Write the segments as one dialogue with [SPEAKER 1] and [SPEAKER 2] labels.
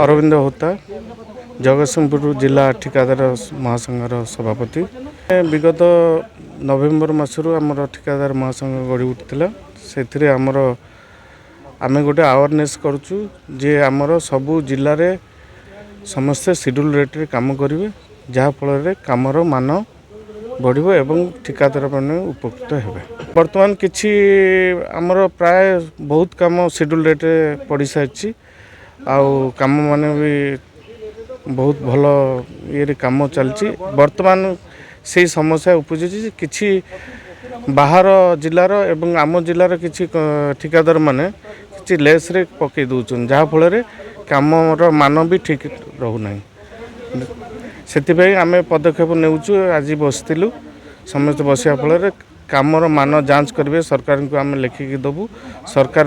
[SPEAKER 1] अरविंद होता जगतसिंहपुर जिला ठिकादार महासंघर सभापति। विगत नवेम्बर मासरू आमर ठिकादार महासंघ गढ़ी उठिला से आमर आमे गोटे अवेयरनेस करूँ जे आमर सबू जिले में समस्ते शेड्यूल रेट रे काम करेंगे जहाँफल कामर मान बढ़िबो एवं ठिकादार मैंने उपकृत हेबे। वर्तमान किछि आमर प्राय बहुत काम शेड्यूल रेट रे पड़ सारी आउ काम माने भी बहुत भल ये काम चलती। वर्तमान से समस्या उपजी किछि बाहर जिलार एवं आम जिलार किछि ठिकादार माने किछि लेस रे पकई दउछन जहाँफल कामर मान भी ठीक रहूना। से आम पदक्षेप नेउछु। आज बसलु समस्त बसिया फल कामर मान जांच करेंगे सरकार को आम लिखिकी देवु। सरकार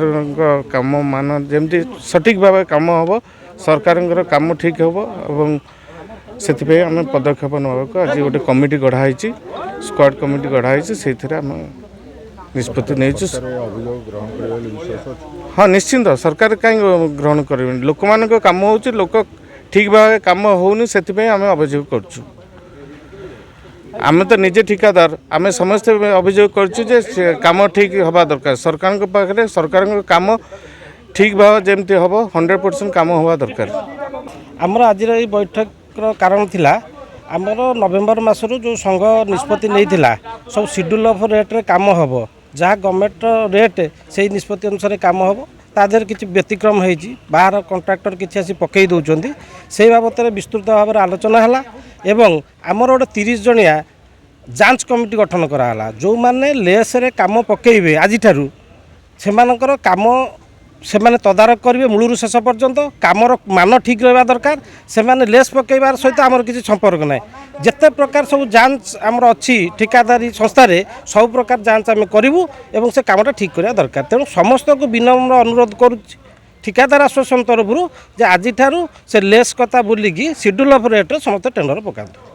[SPEAKER 1] काम मान जमी सठिक भाव काम हम सरकार काम ठीक हम और से आम पदक्षेप नाक आज गोटे कमिटी गढ़ाई स्क्वाड कमिटी गढ़ाई से आम निष्पत्ति नहीं। हाँ निश्चिंत सरकार कहीं ग्रहण करें लोक मान काम हो लोक ठीक भाव काम होनी से आम अभियोग करुँ। आम तो निजे ठिकादार आम समस्त अभियोग करुँ काम ठीक हवा दरकार सरकार पाखे सरकार काम ठीक भाव जमती हम 100% काम हवा दरकार।
[SPEAKER 2] आमर आज बैठक कारण थिला आमर नवेम्बर मासरू जो संघ निष्पत्ति नहीं सब शेड्यूल ऑफ रेट रे काम हम जहाँ गवर्नमेंट रेट से निष्पत्ति अनुसार काम हम तादेर किसी व्यतिक्रम होती बाहर कंट्राक्टर किसी आसी पकई दौरान से बाबद विस्तृत भाव में आलोचना है एवं आमर गोटे 30 जनिया जांच कमिटी गठन कराला जो माने लेस रे काम पकईबे आज से काम से माने तदारक करेंगे मूलरू शेष पर्यंत कामर मान ठीक रहा दरकार। से माने लेस पकईबार सहित आमर किसी संपर्क ना जिते प्रकार सब जांच आमर अच्छी ठिकादारी संस्था सब प्रकार जांच आम करूँ और से कामटा ठीक करवा दरकार। तेणु समस्त को विनम्र अनुरोध करुँ ठिकादार आसोसिएशन तरफ आज से लेस कथा बुलिकी शेड्यूल ऑफ रेट समस्त टेंडर पकातु।